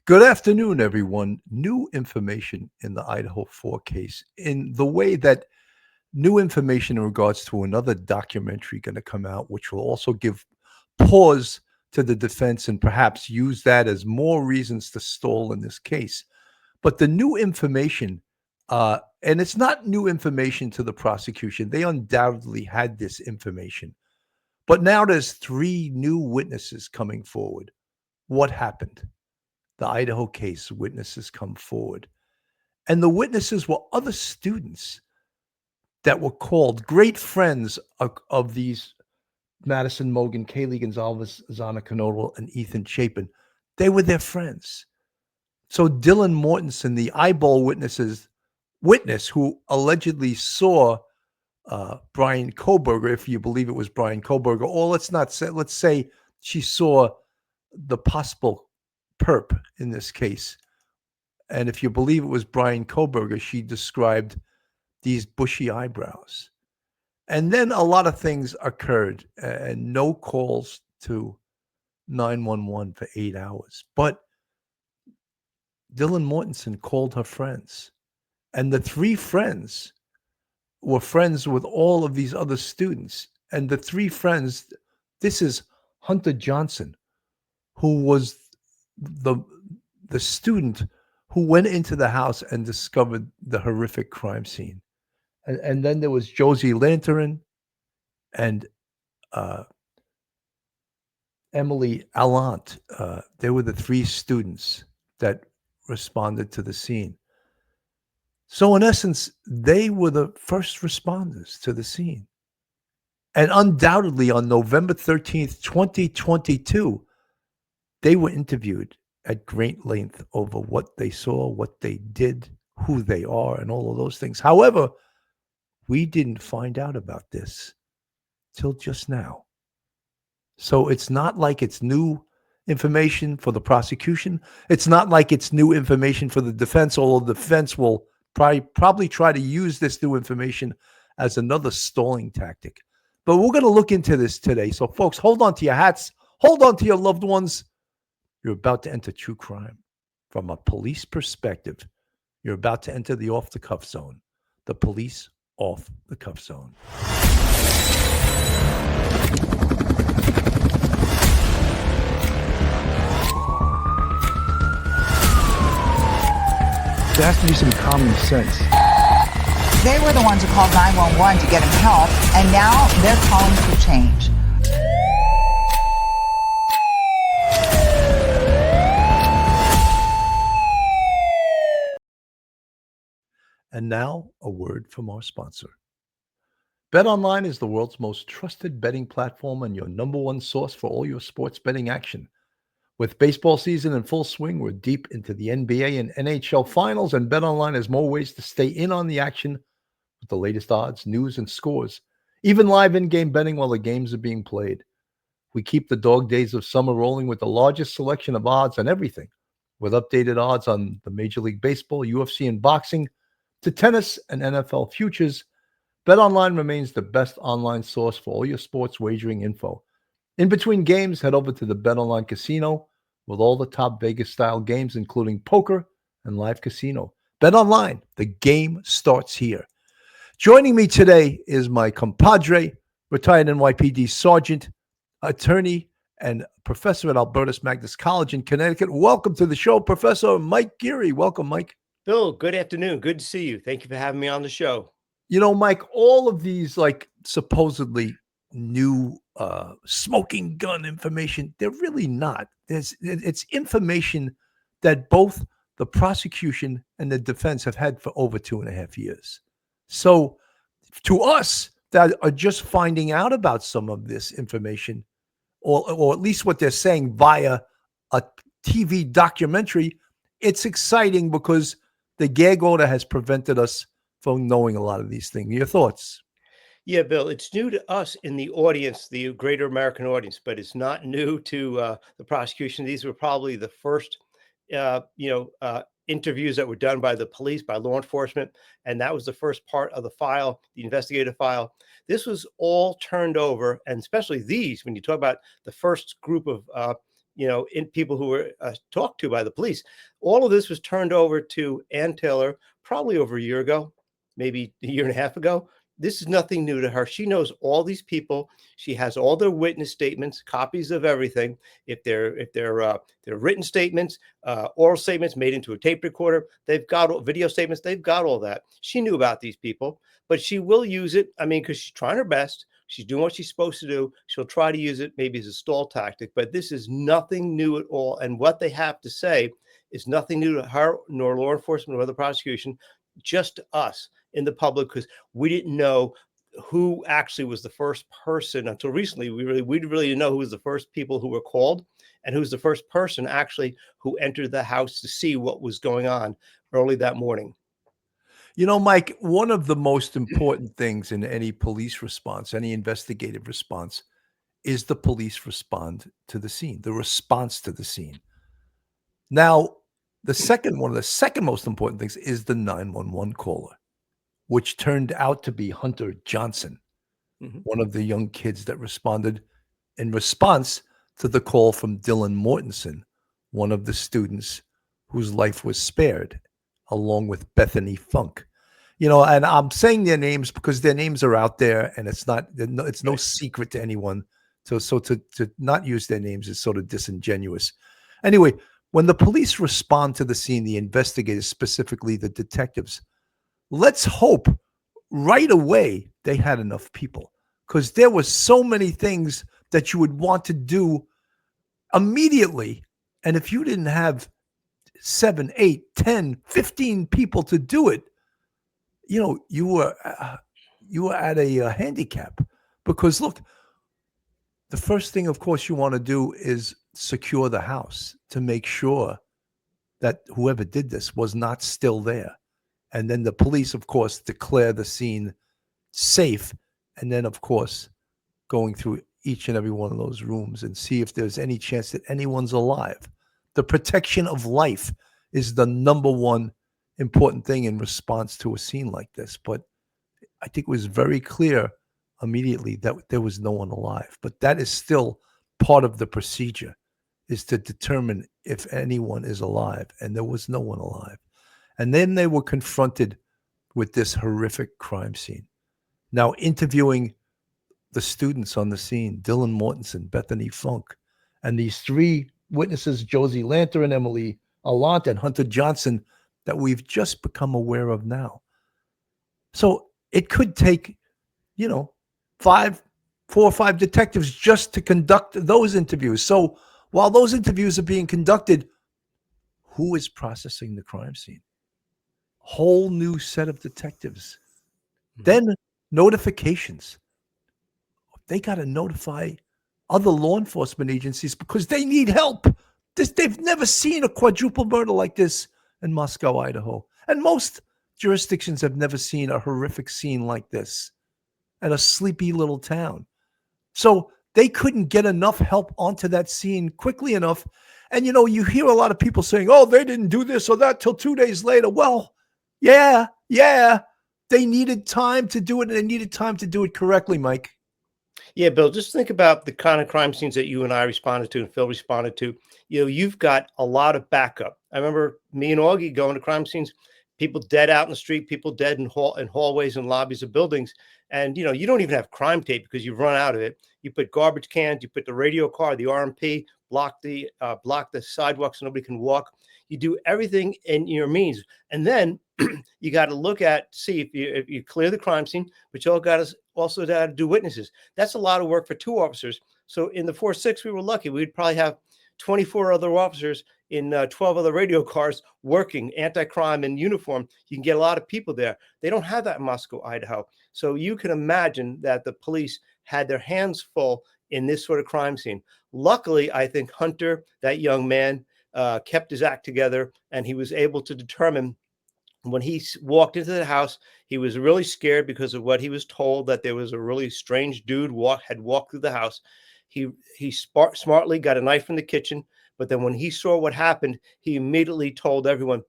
Good afternoon, everyone. New information in the Idaho 4 case in the way that new information in regards to another documentary going to come out, which will also give pause to the defense and perhaps use that as more reasons to stall in this case. But the new information, and it's not new information to the prosecution, they undoubtedly had this information. But now there's three new witnesses coming forward. What happened? The Idaho case witnesses come forward. And the witnesses were other students that were called, great friends of these Madison Mogen, Kaylee Gonzalez, Zana Canodal, and Ethan Chapin. They were their friends. So Dylan Mortensen, the eyeball witness who allegedly saw Brian Kohlberger, if you believe it was Brian Kohlberger, or let's say she saw the possible perp in this case. And if you believe it was Brian Kohlberger, she described these bushy eyebrows. And then a lot of things occurred and no calls to 911 for 8 hours. But Dylan Mortensen called her friends. And the three friends were friends with all of these other students. And the three friends, this is Hunter Johnson, who was the student who went into the house and discovered the horrific crime scene. And then there was Josie Lanterin and Emily Allant. They were the three students that responded to the scene. So in essence, they were the first responders to the scene. And undoubtedly on November 13th, 2022, they were interviewed at great length over what they saw, what they did, who they are, and all of those things. However, we didn't find out about this till just now. So it's not like it's new information for the prosecution. It's not like it's new information for the defense, although the defense will probably try to use this new information as another stalling tactic. But we're going to look into this today. So, folks, hold on to your hats. Hold on to your loved ones. You're about to enter true crime from a police perspective. You're about to enter the off-the-cuff zone, the police off-the-cuff zone. There has to be some common sense. They were the ones who called 911 to get him help, and now they're calling for change. And now, a word from our sponsor. BetOnline is the world's most trusted betting platform and your number one source for all your sports betting action. With baseball season in full swing, we're deep into the NBA and NHL finals, and BetOnline has more ways to stay in on the action with the latest odds, news, and scores, even live in-game betting while the games are being played. We keep the dog days of summer rolling with the largest selection of odds on everything, with updated odds on the Major League Baseball, UFC, and boxing, to tennis and NFL futures. BetOnline remains the best online source for all your sports wagering info. In between games, head over to the BetOnline Casino with all the top Vegas-style games, including poker and live casino. BetOnline, the game starts here. Joining me today is my compadre, retired NYPD Sergeant, attorney, and professor at Albertus Magnus College in Connecticut. Welcome to the show, Professor Mike Geary. Welcome, Mike. Bill, good afternoon. Good to see you. Thank you for having me on the show. You know, Mike, all of these supposedly new smoking gun information, they're really not. It's information that both the prosecution and the defense have had for over 2.5 years. So to us that are just finding out about some of this information, or at least what they're saying via a TV documentary, it's exciting because the gag order has prevented us from knowing a lot of these things. Your thoughts? Yeah, Bill, it's new to us in the audience, the greater American audience, but it's not new to the prosecution. These were probably the first, interviews that were done by the police, by law enforcement. And that was the first part of the file, the investigative file. This was all turned over. And especially these, when you talk about the first group of in people who were talked to by the police. All of this was turned over to Ann Taylor probably over a year ago, maybe a year and a half ago. This is nothing new to her. She knows all these people. She has all their witness statements, copies of everything. If they're written statements, oral statements made into a tape recorder, they've got video statements. They've got all that. She knew about these people, but she will use it. I mean, because she's trying her best. She's doing what she's supposed to do. She'll try to use it maybe as a stall tactic, but this is nothing new at all. And what they have to say is nothing new to her, nor law enforcement or the prosecution, just to us in the public, because we didn't know who actually was the first person until recently. We really didn't know who was the first people who were called and who's the first person actually who entered the house to see what was going on early that morning. Mike, one of the most important things in any police response, any investigative response, is the police respond to the scene, the response to the scene. Now, one of the second most important things is the 911 caller, which turned out to be Hunter Johnson, one of the young kids that responded in response to the call from Dylan Mortensen, one of the students whose life was spared, along with Bethany Funk. And I'm saying their names because their names are out there, and it's no secret to anyone. So to not use their names is sort of disingenuous. Anyway, when the police respond to the scene, the investigators, specifically the detectives, let's hope right away they had enough people, because there were so many things that you would want to do immediately. And if you didn't have 7, 8, 10, 15 people to do it, you were at a handicap. Because look, the first thing, of course, you want to do is secure the house to make sure that whoever did this was not still there. And then the police, of course, declare the scene safe. And then, of course, going through each and every one of those rooms and see if there's any chance that anyone's alive. The protection of life is the number one important thing in response to a scene like this. But I think it was very clear immediately that there was no one alive. But that is still part of the procedure, is to determine if anyone is alive. And there was no one alive. And then they were confronted with this horrific crime scene. Now, interviewing the students on the scene, Dylan Mortensen, Bethany Funk, and these three witnesses, Josie Lanter and Emily Allant and Hunter Johnson, that we've just become aware of now. So it could take, 4 or 5 detectives just to conduct those interviews. So while those interviews are being conducted, who is processing the crime scene? Whole new set of detectives. Then notifications. They got to notify other law enforcement agencies because they need help. They've never seen a quadruple murder like this in Moscow, Idaho. And most jurisdictions have never seen a horrific scene like this at a sleepy little town. So they couldn't get enough help onto that scene quickly enough. And, you hear a lot of people saying, oh, they didn't do this or that till 2 days later. Well, yeah. They needed time to do it, and they needed time to do it correctly, Mike. Yeah, Bill, just think about the kind of crime scenes that you and I responded to and Phil responded to. You've got a lot of backup. I remember me and Augie going to crime scenes, people dead out in the street, people dead in hallways and lobbies of buildings. And, you don't even have crime tape because you've run out of it. You put garbage cans, you put the radio car, the RMP, block the sidewalks so nobody can walk. You do everything in your means. And then you got to see if you clear the crime scene, but you also got to do witnesses. That's a lot of work for 2 officers. So in the 4-6, we were lucky. We'd probably have 24 other officers in 12 other radio cars working anti-crime in uniform. You can get a lot of people there. They don't have that in Moscow, Idaho. So you can imagine that the police had their hands full in this sort of crime scene. Luckily, I think Hunter, that young man, kept his act together, and he was able to determine when he walked into the house, he was really scared because of what he was told, that there was a really strange dude had walked through the house. He smartly got a knife from the kitchen, but then when he saw what happened, he immediately told everyone,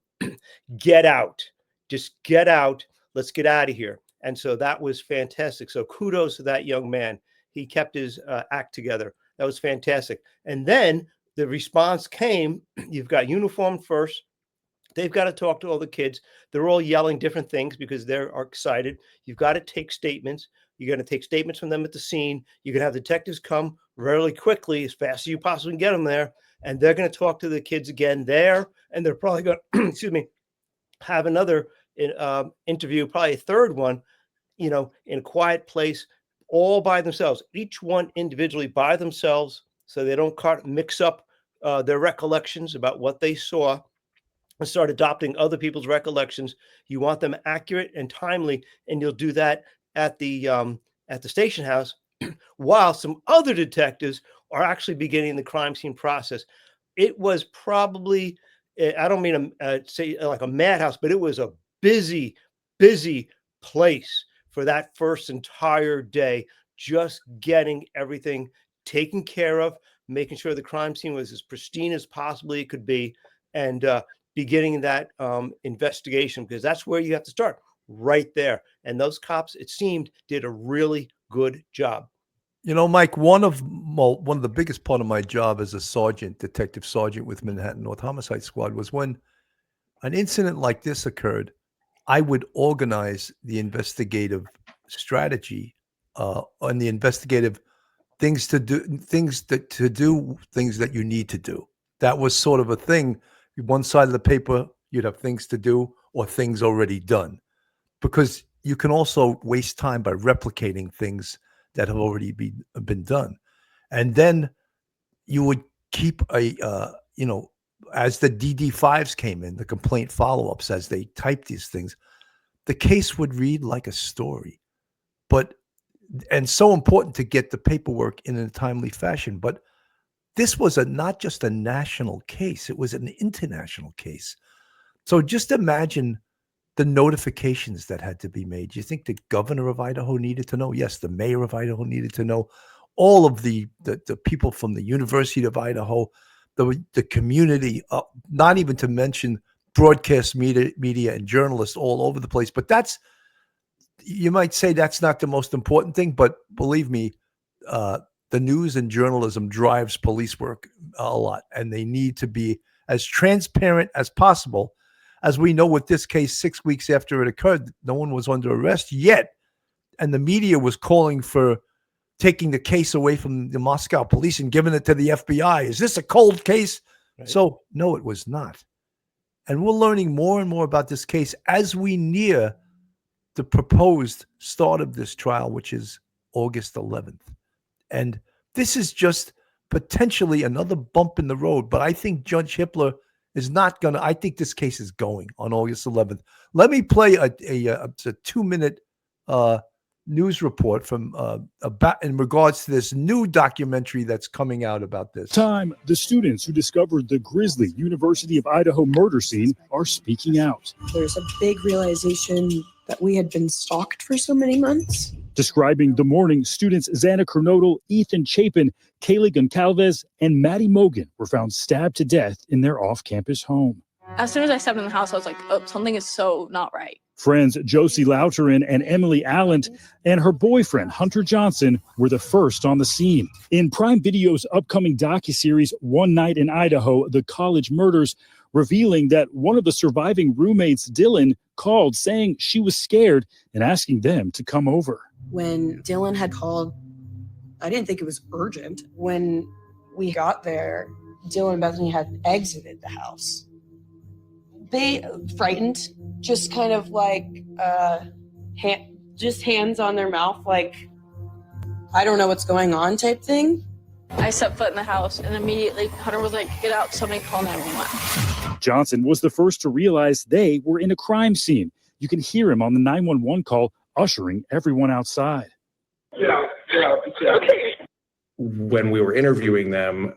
get out, just get out. Let's get out of here. And so that was fantastic. So kudos to that young man. He kept his act together. That was fantastic. And then the response came, you've got uniformed first. They've got to talk to all the kids. They're all yelling different things because they're excited. You've got to take statements. You're going to take statements from them at the scene. You're going to have detectives come really quickly, as fast as you possibly can get them there. And they're going to talk to the kids again there. And they're probably going to, excuse me, have another interview, probably a third one, in a quiet place, all by themselves, each one individually by themselves, so they don't mix up their recollections about what they saw and start adopting other people's recollections. You want them accurate and timely, and you'll do that at the station house while some other detectives are actually beginning the crime scene process. It was probably, I don't mean to say like a madhouse, but it was a busy place for that first entire day, just getting everything taken care of, making sure the crime scene was as pristine as possibly it could be, and beginning that investigation, because that's where you have to start, right there. And those cops, it seemed, did a really good job. Mike, one of the biggest part of my job as a sergeant, detective sergeant with Manhattan North Homicide Squad, was when an incident like this occurred, I would organize the investigative strategy on the investigative things that you need to do. That was sort of a thing. One side of the paper, you'd have things to do or things already done, because you can also waste time by replicating things that have already been done. And then you would keep as the DD5s came in, the complaint follow-ups, as they typed these things, the case would read like a story. And so important to get the paperwork in a timely fashion. But this was not just a national case, it was an international case. So just imagine the notifications that had to be made. You think the governor of Idaho needed to know? Yes, the mayor of Idaho needed to know. All of the people from the University of Idaho, the community, not even to mention broadcast media and journalists all over the place. But you might say that's not the most important thing, but believe me, the news and journalism drives police work a lot, and they need to be as transparent as possible. As we know with this case, 6 weeks after it occurred, no one was under arrest yet, and the media was calling for taking the case away from the Moscow police and giving it to the FBI. Is this a cold case? Right. So, no, it was not. And we're learning more and more about this case as we near the proposed start of this trial, which is August 11th. And this is just potentially another bump in the road. But I think Judge Hippler is not going to. I think this case is going on August 11th. Let me play a 2-minute news report from about in regards to this new documentary that's coming out about this. The students who discovered the grisly University of Idaho murder scene are speaking out. There's a big realization that we had been stalked for so many months. Describing the morning, students Xana Kernodle, Ethan Chapin, Kaylee Goncalves, and Maddie Mogen were found stabbed to death in their off-campus home. As soon as I stepped in the house, I was like, oh, something is so not right. Friends Josie Louterin and Emily Allen and her boyfriend Hunter Johnson were the first on the scene. In Prime Video's upcoming docuseries, One Night in Idaho, The College Murders, revealing that one of the surviving roommates, Dylan, called saying she was scared and asking them to come over. When Dylan had called, I didn't think it was urgent. When we got there, Dylan and Bethany had exited the house. They frightened, just kind of like just hands on their mouth, like, I don't know what's going on type thing. I set foot in the house and immediately Hunter was like, get out, somebody call 911. Johnson was the first to realize they were in a crime scene. You can hear him on the 911 call, ushering everyone outside. Yeah. Okay. When we were interviewing them,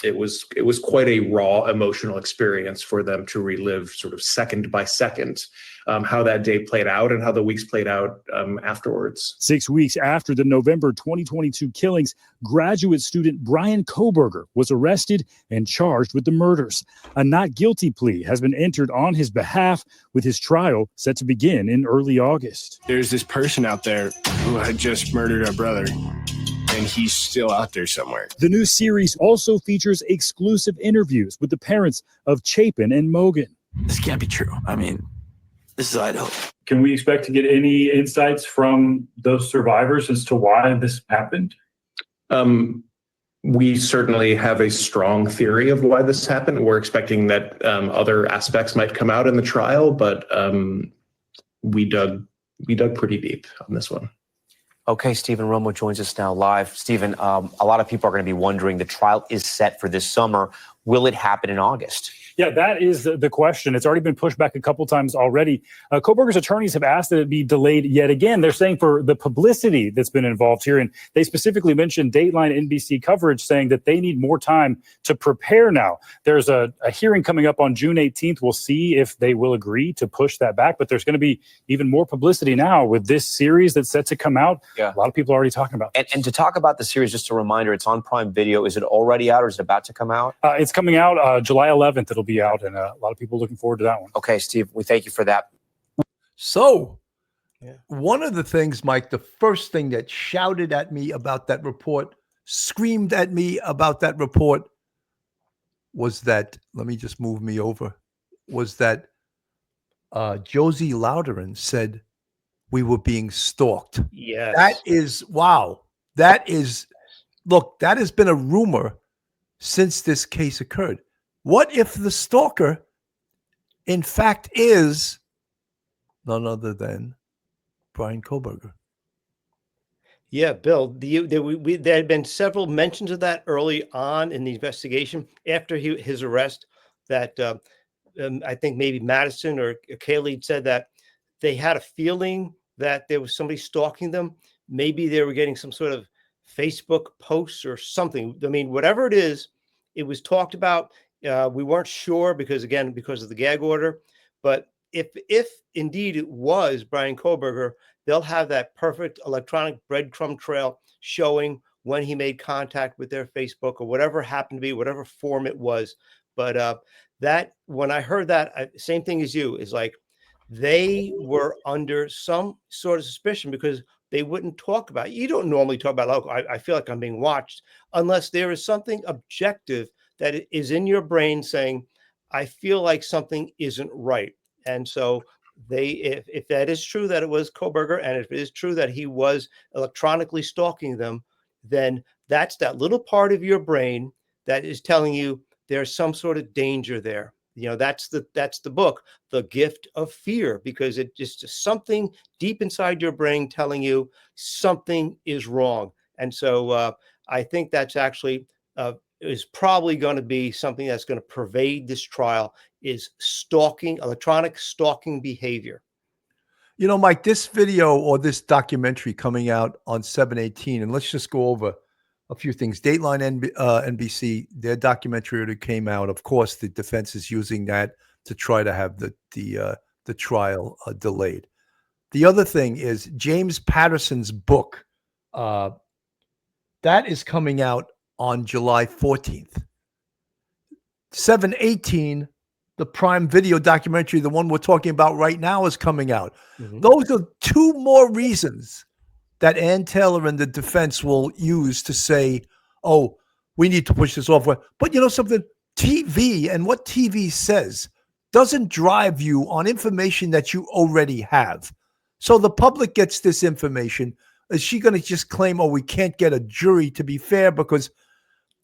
it was quite a raw emotional experience for them to relive sort of second by second how that day played out and how the weeks played out afterwards. 6 weeks after the November 2022 killings, graduate student Brian KOHBERGER was arrested and charged with the murders. A not guilty plea has been entered on his behalf, with his trial set to begin in early August. There's this person out there who had just murdered our brother. and he's still out there somewhere. The new series also features exclusive interviews with the parents of Chapin and Mogen. This can't be true. I mean, this is Idaho. Can we expect to get any insights from those survivors as to why this happened? We certainly have a strong theory of why this happened. We're expecting that other aspects might come out in the trial, but we dug pretty deep on this one. Okay, Stephen Romo joins us now live. Stephen, a lot of people are going to be wondering, the trial is set for this summer. Will it happen in August? Yeah, that is the question. It's already been pushed back a couple times already. KOHBERGER'S attorneys have asked that it be delayed yet again. They're saying for the publicity that's been involved here. And they specifically mentioned Dateline NBC coverage, saying that they need more time to prepare now. There's a hearing coming up on June 18th. We'll see if they will agree to push that back. But there's going to be even more publicity now with this series that's set to come out. Yeah. A lot of people are already talking about it. And to talk about the series, just a reminder, it's on Prime Video. Is it already out or is it about to come out? It's coming out July 11th. It'll be out, and a lot of people looking forward to that one. Okay, Steve, we thank you for that. So, one of the things, Mike, the first thing that shouted at me about that report, screamed at me about that report, was that, let me just move me over, was that Josie Louderin said we were being stalked. Yes. That is, wow. That is, look, that has been a rumor since this case occurred. What if the stalker, in fact, is none other than Bryan Kohberger? Yeah, Bill, there had been several mentions of that early on in the investigation after his arrest, that I think maybe Madison or Kaylee said that they had a feeling that there was somebody stalking them. Maybe they were getting some sort of Facebook posts or something. I mean, whatever it is, it was talked about. We weren't sure because of the gag order. But if indeed it was Bryan Kohberger, they'll have that perfect electronic breadcrumb trail showing when he made contact with their Facebook or whatever happened to be, whatever form it was. But that, when I heard that, same thing as you, is like they were under some sort of suspicion because they wouldn't talk about it. You don't normally talk about, oh, I feel like I'm being watched, unless there is something objective that is in your brain saying, I feel like something isn't right. And so if that is true that it was Kohberger, and if it is true that he was electronically stalking them, then that's that little part of your brain that is telling you there's some sort of danger there. You know, that's the book, The Gift of Fear, because it just something deep inside your brain telling you something is wrong. And so I think that's actually is probably going to be something that's going to pervade this trial, is stalking, electronic stalking behavior. You know, Mike, this video or this documentary coming out on 7/18, and let's just go over a few things. Dateline NBC, their documentary that came out. Of course, the defense is using that to try to have the trial delayed. The other thing is James Patterson's book. That is coming out on July 14th. 7/18, the Prime Video documentary, the one we're talking about right now, is coming out. Mm-hmm. Those are two more reasons that Ann Taylor and the defense will use to say, oh, we need to push this off. But you know something? TV and what TV says doesn't drive you on information that you already have. So the public gets this information. Is she going to just claim, oh, we can't get a jury to be fair? Because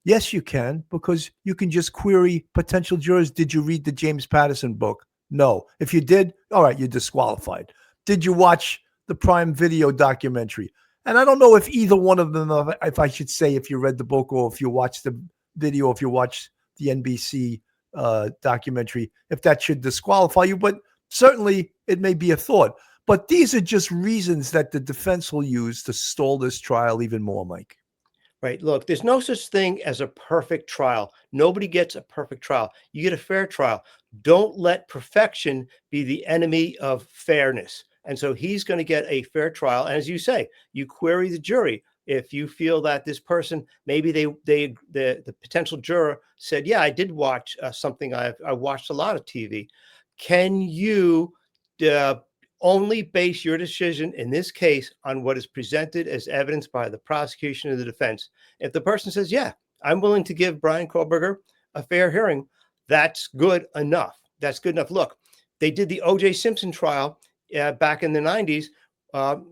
yes, you can, because you can just query potential jurors. Did you read the James Patterson book? No. If you did, all right, you're disqualified. Did you watch the Prime Video documentary? And I don't know if either one of them, if I should say, if you read the book or if you watched the video, if you watched the NBC documentary, if that should disqualify you, but certainly it may be a thought. But these are just reasons that the defense will use to stall this trial even more, Mike. Right. Look, there's no such thing as a perfect trial. Nobody gets a perfect trial. You get a fair trial. Don't let perfection be the enemy of fairness. And so he's going to get a fair trial. And as you say, you query the jury. If you feel that this person, maybe the potential juror said, yeah, I did watch something. I watched a lot of TV. Can you only base your decision in this case on what is presented as evidence by the prosecution or the defense. If the person says, yeah, I'm willing to give Brian Kohlberger a fair hearing, that's good enough. That's good enough. Look, they did the O.J. Simpson trial back in the 90s,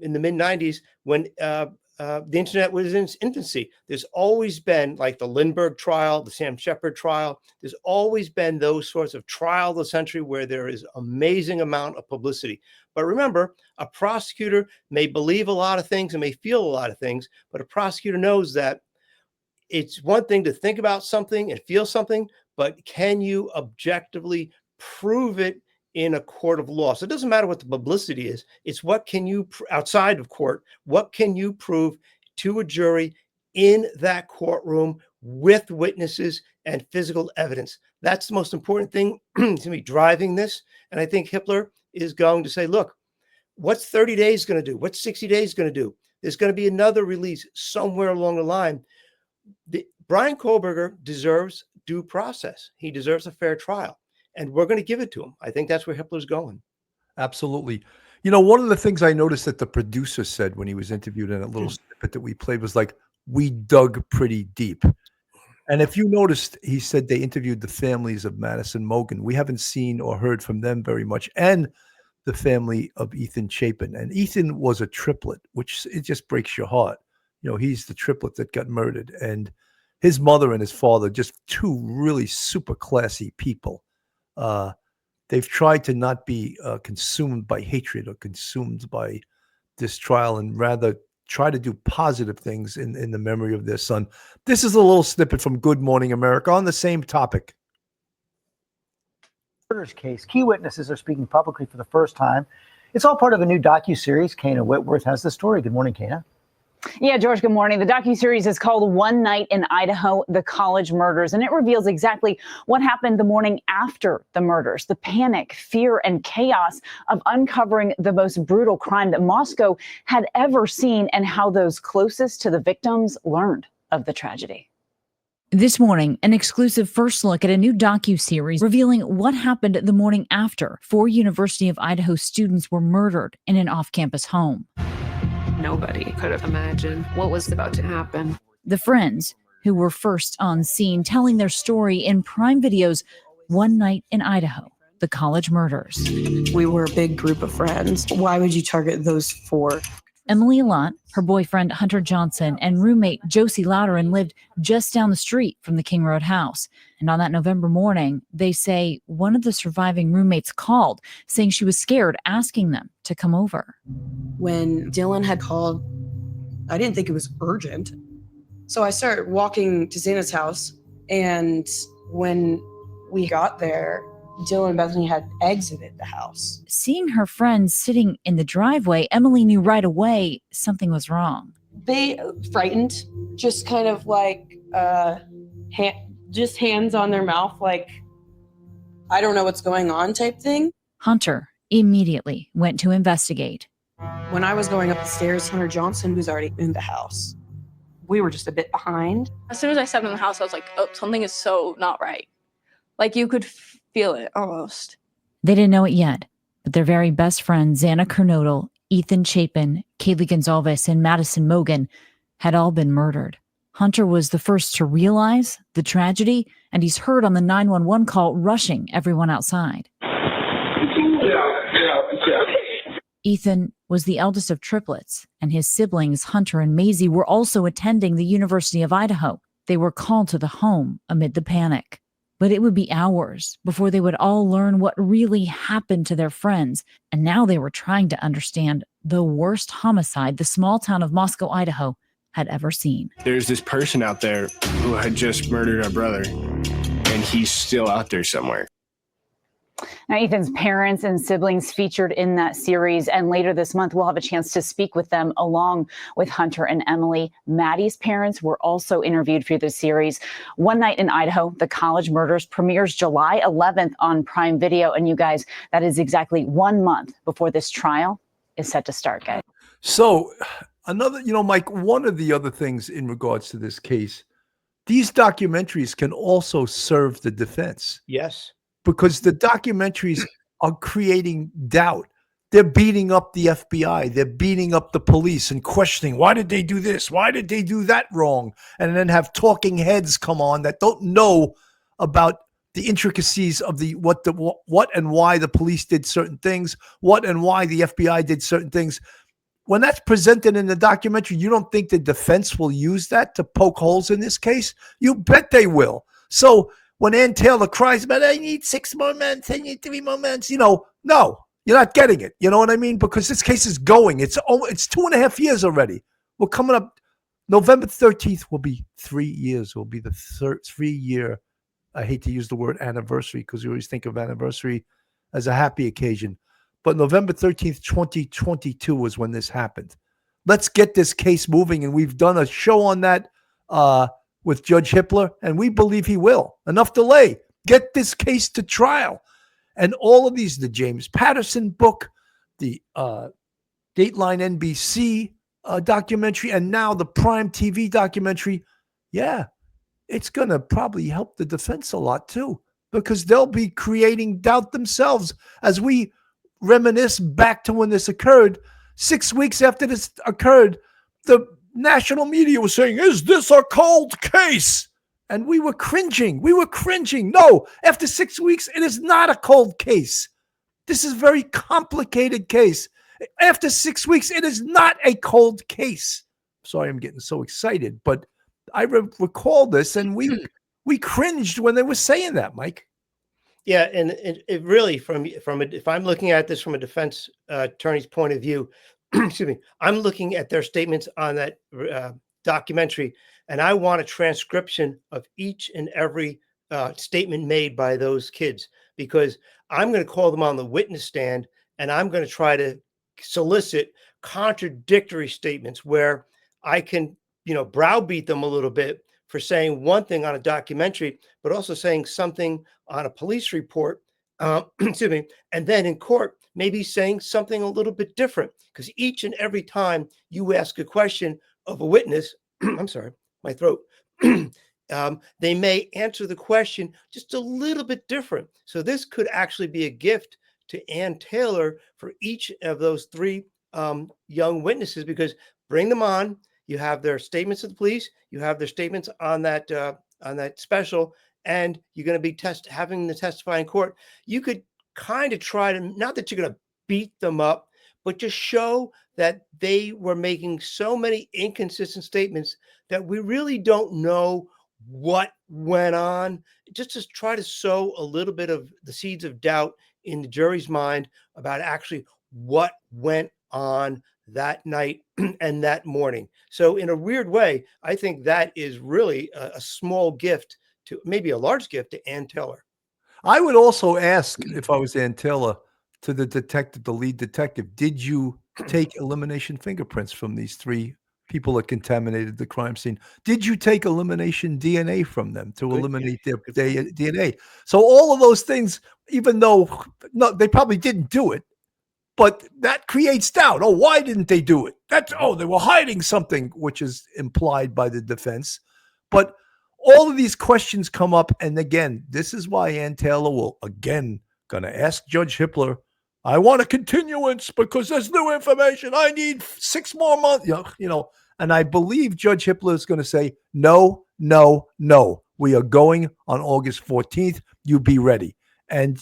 in the mid 90s, when the internet was in its infancy. There's always been, like the Lindbergh trial, the Sam Shepard trial, there's always been those sorts of trial of the century where there is amazing amount of publicity. But remember, a prosecutor may believe a lot of things and may feel a lot of things, but a prosecutor knows that it's one thing to think about something and feel something, but can you objectively prove it in a court of law? So it doesn't matter what the publicity is. It's what can you, outside of court, what can you prove to a jury in that courtroom with witnesses and physical evidence? That's the most important thing to me driving this. And I think Hitler is going to say, look, what's 30 days going to do? What's 60 days going to do? There's going to be another release somewhere along the line. Brian Kohlberger deserves due process. He deserves a fair trial. And we're going to give it to him. I think that's where Hitler's going. Absolutely. You know, one of the things I noticed that the producer said when he was interviewed in a little snippet that we played was like, we dug pretty deep. And if you noticed, he said they interviewed the families of Madison Mogen. We haven't seen or heard from them very much. And the family of Ethan Chapin. And Ethan was a triplet, which it just breaks your heart. You know, he's the triplet that got murdered. And his mother and his father, just two really super classy people. They've tried to not be consumed by hatred or consumed by this trial and rather try to do positive things in the memory of their son. This is a little snippet from Good Morning America on the same topic. Murder's case. Key witnesses are speaking publicly for the first time. It's all part of a new docuseries. Kana Whitworth has the story. Good morning, Kana. Yeah, George, good morning. The docuseries is called One Night in Idaho, The College Murders, and it reveals exactly what happened the morning after the murders, the panic, fear, and chaos of uncovering the most brutal crime that Moscow had ever seen and how those closest to the victims learned of the tragedy. This morning, an exclusive first look at a new docuseries revealing what happened the morning after 4 University of Idaho students were murdered in an off-campus home. Nobody could have imagined what was about to happen. The friends who were first on scene telling their story in Prime Video's One Night in Idaho, The College Murders. We were a big group of friends. Why would you target those 4? Emily Lott, her boyfriend Hunter Johnson, and roommate Josie Louderin lived just down the street from the King Road house. And on that November morning, they say one of the surviving roommates called, saying she was scared, asking them to come over. When Dylan had called, I didn't think it was urgent. So I started walking to Xana's house, and when we got there, Dylan and Bethany had exited the house. Seeing her friends sitting in the driveway, Emily knew right away something was wrong. They frightened, just kind of like just hands on their mouth, like, I don't know what's going on type thing. Hunter immediately went to investigate. When I was going up the stairs, Hunter Johnson was already in the house. We were just a bit behind. As soon as I stepped in the house, I was like, oh, something is so not right. Like you could feel it almost. They didn't know it yet, but their very best friends, Xana Kernodle, Ethan Chapin, Kaylee Gonzalez, and Madison Mogen, had all been murdered. Hunter was the first to realize the tragedy, and he's heard on the 911 call rushing everyone outside. Ethan was the eldest of triplets, and his siblings, Hunter and Maisie, were also attending the University of Idaho. They were called to the home amid the panic. But it would be hours before they would all learn what really happened to their friends, and now they were trying to understand the worst homicide the small town of Moscow, Idaho, had ever seen. There's this person out there who had just murdered our brother, and he's still out there somewhere. Now, Ethan's parents and siblings featured in that series, and later this month, we'll have a chance to speak with them along with Hunter and Emily. Maddie's parents were also interviewed for the series. One Night in Idaho, The College Murders, premieres July 11th on Prime Video. And you guys, that is exactly 1 month before this trial is set to start, guys. So another, Mike, one of the other things in regards to this case, these documentaries can also serve the defense. Yes. Because the documentaries are creating doubt. They're beating up the FBI. They're beating up the police and questioning, why did they do this? Why did they do that wrong? And then have talking heads come on that don't know about the intricacies of what and why the police did certain things, what and why the FBI did certain things. When that's presented in the documentary, you don't think the defense will use that to poke holes in this case? You bet they will. So when Ann Taylor cries about, I need 6 more months, I need 3 more months, no, you're not getting it. You know what I mean? Because this case is going. It's 2.5 years already. We're coming up. November 13th will be 3 years. It will be the 3-year, I hate to use the word anniversary because we always think of anniversary as a happy occasion. But November 13th, 2022 was when this happened. Let's get this case moving. And we've done a show on that with Judge Hippler, and we believe he will. Enough delay. Get this case to trial. And all of these, the James Patterson book, the Dateline NBC documentary, and now the Prime TV documentary, yeah, it's going to probably help the defense a lot too, because they'll be creating doubt themselves as we reminisce back to when this occurred. 6 weeks after this occurred, the national media was saying, is this a cold case? And we were cringing. No, after 6 weeks, it is not a cold case. This is a very complicated case. After 6 weeks, it is not a cold case. Sorry, I'm getting so excited, but I recall this, and we cringed when they were saying that, Mike. Yeah, and it really, if I'm looking at this from a defense attorney's point of view, excuse me, I'm looking at their statements on that documentary, and I want a transcription of each and every statement made by those kids, because I'm going to call them on the witness stand, and I'm going to try to solicit contradictory statements where I can, browbeat them a little bit for saying one thing on a documentary, but also saying something on a police report, excuse me, and then in court, maybe saying something a little bit different, because each and every time you ask a question of a witness, I'm sorry, my throat, they may answer the question just a little bit different. So this could actually be a gift to Ann Taylor for each of those 3 young witnesses, because bring them on. You have their statements of the police, you have their statements on that special, and you're going to be having to testify in court. You could kind of try to, not that you're going to beat them up, but just show that they were making so many inconsistent statements that we really don't know what went on. Just to try to sow a little bit of the seeds of doubt in the jury's mind about actually what went on that night and that morning. So in a weird way, I think that is really a small gift to, maybe a large gift, to Ann Taylor. I would also ask, if I was Ann Taylor, to the lead detective, did you take elimination fingerprints from these 3 people that contaminated the crime scene? Did you take elimination DNA from them to eliminate their DNA? So all of those things, even though they probably didn't do it, but that creates doubt. Oh, why didn't they do it? They were hiding something, which is implied by the defense. But all of these questions come up. And again, this is why Ann Taylor will again going to ask Judge Hippler, I want a continuance because there's new information. I need 6 more months. And I believe Judge Hippler is going to say, no. We are going on August 14th. You be ready. And,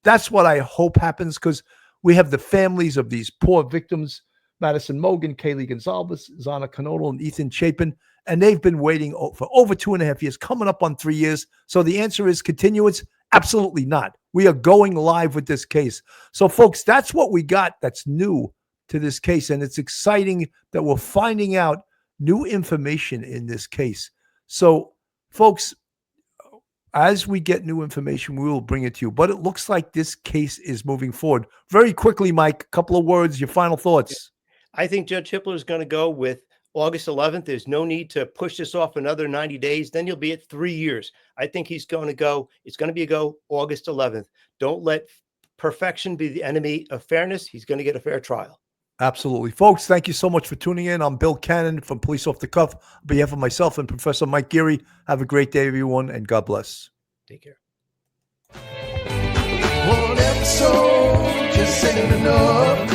that's what I hope happens, because we have the families of these poor victims, Madison Mogen, Kaylee Gonzalez, Zana Canodal, and Ethan Chapin, and they've been waiting for over 2.5 years, coming up on 3 years. So the answer is continuance? Absolutely not. We are going live with this case. So, folks, that's what we got that's new to this case, and it's exciting that we're finding out new information in this case. So, folks, as we get new information, we will bring it to you. But it looks like this case is moving forward. Very quickly, Mike, a couple of words, your final thoughts. I think Judge Hippler is going to go with August 11th. There's no need to push this off another 90 days. Then you'll be at 3 years. I think he's going to go. It's going to be a go August 11th. Don't let perfection be the enemy of fairness. He's going to get a fair trial. Absolutely. Folks, thank you so much for tuning in. I'm Bill Cannon from Police Off the Cuff. On behalf of myself and Professor Mike Geary, have a great day, everyone, and God bless. Take care. One episode just ain't enough.